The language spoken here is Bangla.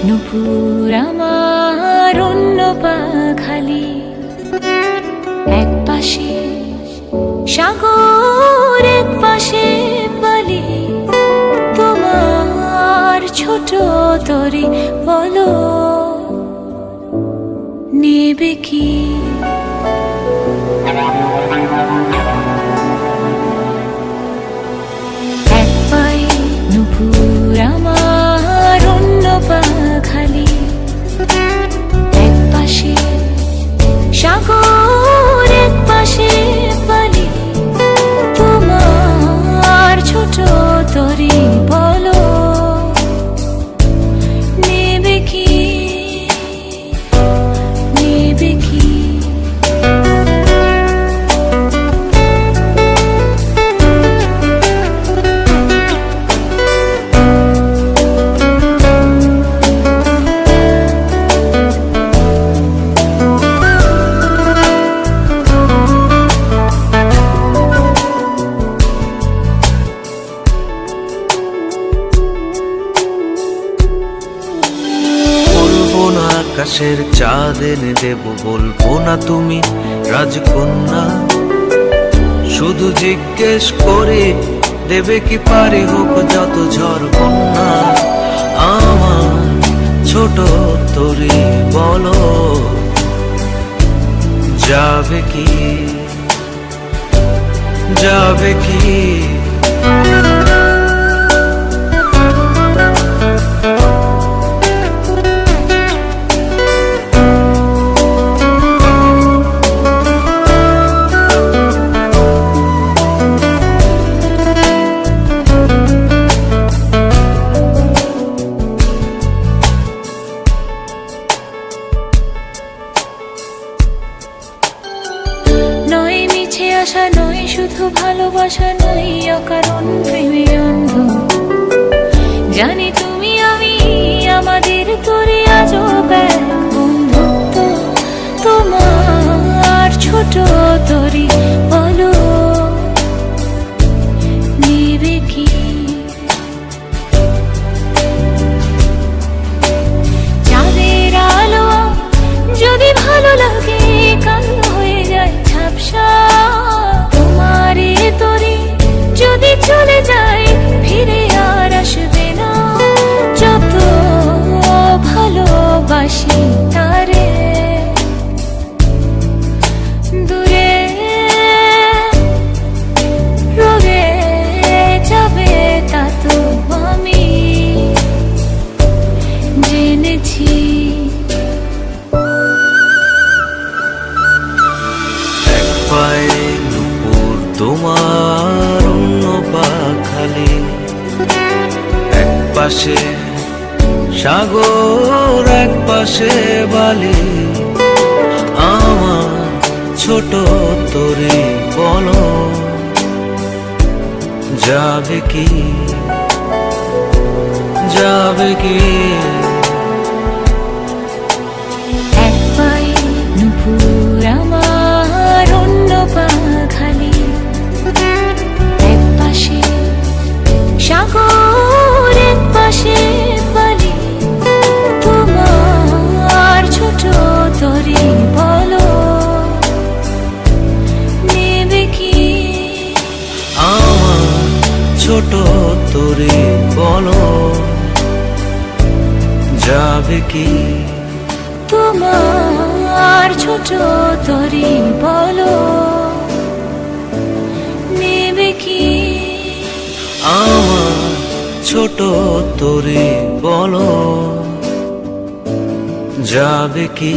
নুপুর আমার অন্য পাখালি, এক পাশে সাগর এক পাশে বালি, তোমার ছোট তরি বলো নেবে কি? এক পায়ে নুপুর আমার অন্য পাখালি, এক পাশে সাগর এক পাশে বালি, তোমার ছোট তরি বলো নেবে কি, নেবে কি? আকাশের চাঁদ এনে দেব, বলবো না তুমি রাজকন্যা। শুধু জিজ্ঞেস করে দেবে কি পারি হোক যত ঝড় বন্যা। আমার ছোট তরি বলো যাবে কি, যাবে কি? আশা নয় শুধু ভালোবাসা নয় অকারণ প্রেমে অন্ধ, জানি তুমি আমি আমাদের তোরে আজব এক বন্ধুত্ব। তোমার ছোট তরি বলো নেবে কি? চাঁদের আলো যদি ভালো লাগে কালো হয়ে যায় ঝাপসা, যদি চলে যায় ফিরে আর আসবে না। যত ভালোবাসি তারে দূরে রবে যাবে তা তো আমি জেনেছি। এক পায়ে নুপুর তোমার অন্য পাখালি, এক পাশে সাগর এক পাশে বালি, আমার ছোট তরি বলো যাবে কি, যাবে কি? এক পায়ে নুপুর আমার অন্য পাখালি, এক পাশে সাগর এক পাশে বালি, তোমার ছোট তরি বলো নেবে কি? আমার ছোট তরি বলো যাবে কি? তোমার ছোট তরি বলো নেবে কি? আমার ছোট তরি বলো যাবে কি?